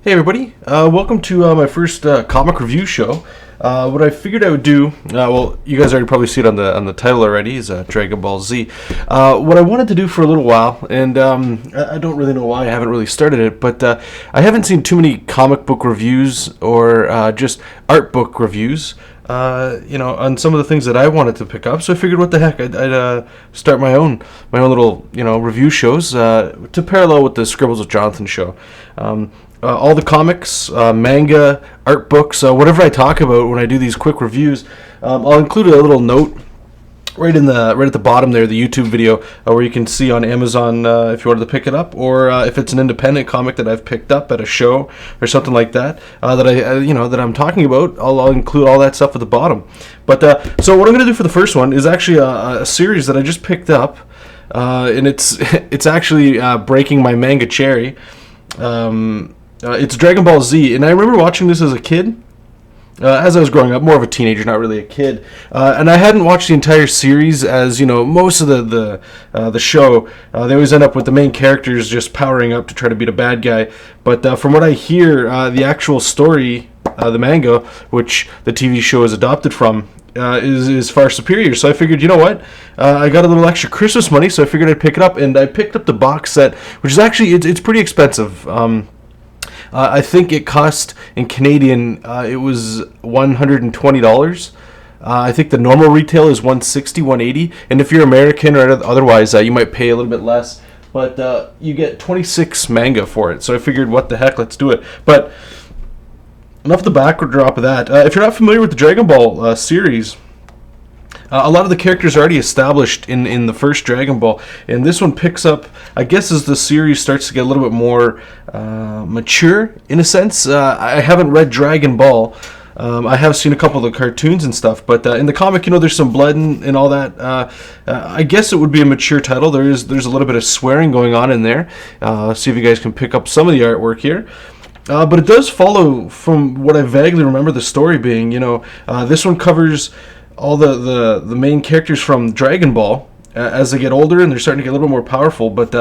Hey everybody, welcome to my first comic review show. What I figured I would do, well, you guys already probably see it on the title already, is Dragonball Z. What I wanted to do for a little while, and I don't really know why I haven't really started it, but I haven't seen too many comic book reviews or just art book reviews, on some of the things that I wanted to pick up. So I figured, what the heck, I'd start my own little, review shows to parallel with the Scribbles with Jonathan show. All the comics, manga, art books, whatever I talk about when I do these quick reviews, I'll include a little note right at the bottom there, the YouTube video, where you can see on Amazon if you wanted to pick it up, or if it's an independent comic that I've picked up at a show or something like that, that I'm talking about. I'll include all that stuff at the bottom. But so what I'm going to do for the first one is actually a series that I just picked up, and it's actually breaking my manga cherry. It's Dragon Ball Z, and I remember watching this as a kid, as I was growing up, more of a teenager, not really a kid, and I hadn't watched the entire series, as most of the show, they always end up with the main characters just powering up to try to beat a bad guy. But from what I hear, the actual story, the manga, which the TV show is adopted from, is far superior. So I figured, you know what? I got a little extra Christmas money, so I figured I'd pick it up, and I picked up the box set, which is actually it's pretty expensive. I think it cost in Canadian, it was $120. I think the normal retail is $160, $180, and if you're American or otherwise, you might pay a little bit less. But you get 26 manga for it. So I figured, what the heck, let's do it. But enough the backdrop of that. If you're not familiar with the Dragon Ball series, a lot of the characters are already established in the first Dragon Ball, and this one picks up, I guess, as the series starts to get a little bit more mature, in a sense. I haven't read Dragon Ball. I have seen a couple of the cartoons and stuff, but in the comic, there's some blood and all that. I guess it would be a mature title. There's a little bit of swearing going on in there. See if you guys can pick up some of the artwork here. But it does follow, from what I vaguely remember the story being, this one covers all the main characters from Dragon Ball as they get older and they're starting to get a little bit more powerful. But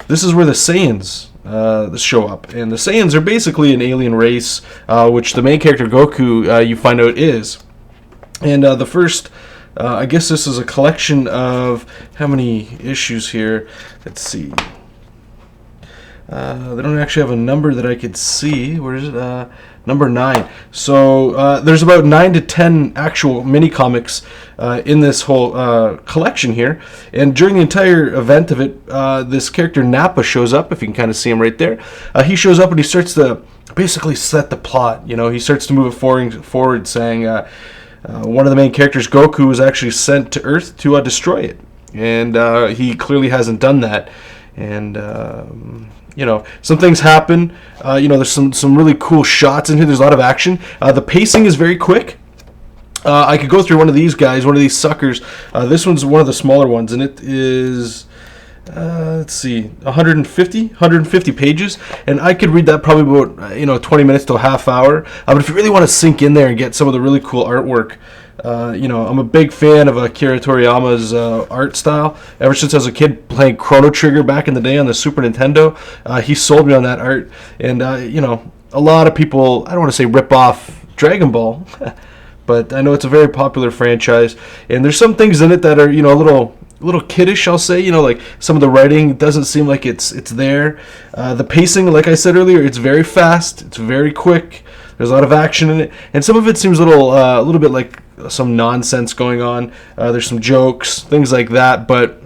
this is where the Saiyans show up, and the Saiyans are basically an alien race, which the main character Goku, you find out, is. And the first, I guess this is a collection of how many issues here? Let's see. They don't actually have a number that I could see. Where is it? Number 9. So there's about 9 to 10 actual mini comics in this whole collection here. And during the entire event of it, this character Nappa shows up. If you can kind of see him right there, he shows up and he starts to basically set the plot. He starts to move it forward, saying one of the main characters, Goku, was actually sent to Earth to destroy it, and he clearly hasn't done that. And some things happen. There's some really cool shots in here. There's a lot of action. The pacing is very quick. I could go through one of these guys, one of these suckers. This one's one of the smaller ones, and it is, let's see, 150 pages. And I could read that probably about, 20 minutes to a half hour. But if you really want to sink in there and get some of the really cool artwork, I'm a big fan of Akira Toriyama's art style. Ever since I was a kid playing Chrono Trigger back in the day on the Super Nintendo, he sold me on that art. And, a lot of people, I don't want to say rip off Dragon Ball, but I know it's a very popular franchise. And there's some things in it that are, a little kiddish, I'll say. Like some of the writing doesn't seem like it's there. The pacing, like I said earlier, it's very fast. It's very quick. There's a lot of action in it, and some of it seems a little bit like some nonsense going on. There's some jokes, things like that. But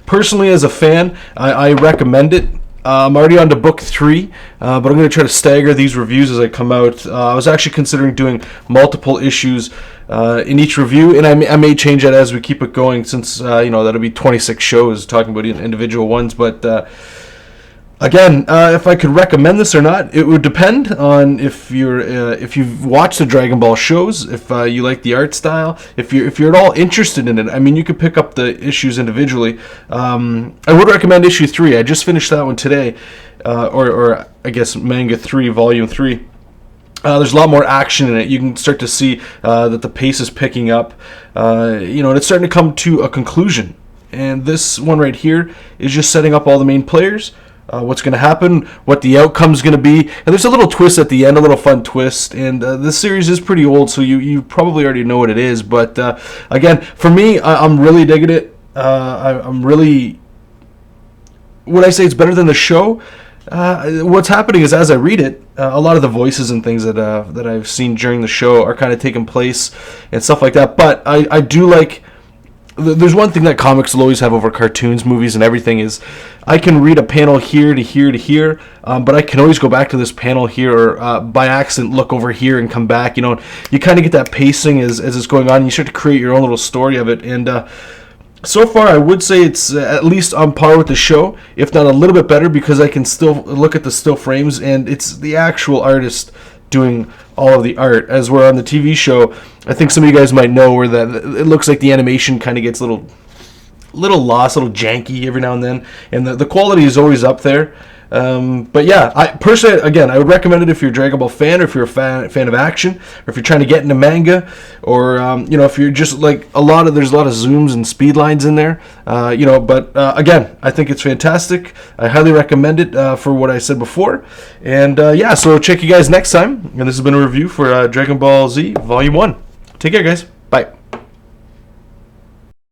personally, as a fan, I recommend it. I'm already on to book 3, but I'm going to try to stagger these reviews as I come out. I was actually considering doing multiple issues in each review, and I may change that as we keep it going, since that'll be 26 shows talking about individual ones. But again, if I could recommend this or not, it would depend on if you've watched the Dragon Ball shows, if you like the art style, if you're at all interested in it. I mean, you could pick up the issues individually. I would recommend issue 3. I just finished that one today, or I guess Manga 3, Volume 3. There's a lot more action in it. You can start to see that the pace is picking up, and it's starting to come to a conclusion. And this one right here is just setting up all the main players what's going to happen, what the outcome's going to be. And there's a little twist at the end, a little fun twist. And this series is pretty old, so you probably already know what it is. But again, for me, I'm really digging it. I'm really... Would I say it's better than the show? What's happening is, as I read it, a lot of the voices and things that I've seen during the show are kind of taking place and stuff like that. But I do like... There's one thing that comics will always have over cartoons, movies, and everything is I can read a panel here to here to here, but I can always go back to this panel here, or by accident look over here and come back. You know, you kind of get that pacing as it's going on, and you start to create your own little story of it. And so far, I would say it's at least on par with the show, if not a little bit better, because I can still look at the still frames, and it's the actual artist doing all of the art. As we're on the TV show, I think some of you guys might know where that it looks like the animation kind of gets a little lost, a little janky every now and then, and the quality is always up there. But yeah, I personally, again, I would recommend it if you're a Dragon Ball fan, or if you're a fan of action, or if you're trying to get into manga, or if you're just like there's a lot of zooms and speed lines in there, But again, I think it's fantastic. I highly recommend it for what I said before, and so check you guys next time. And this has been a review for Dragon Ball Z Volume 1. Take care, guys.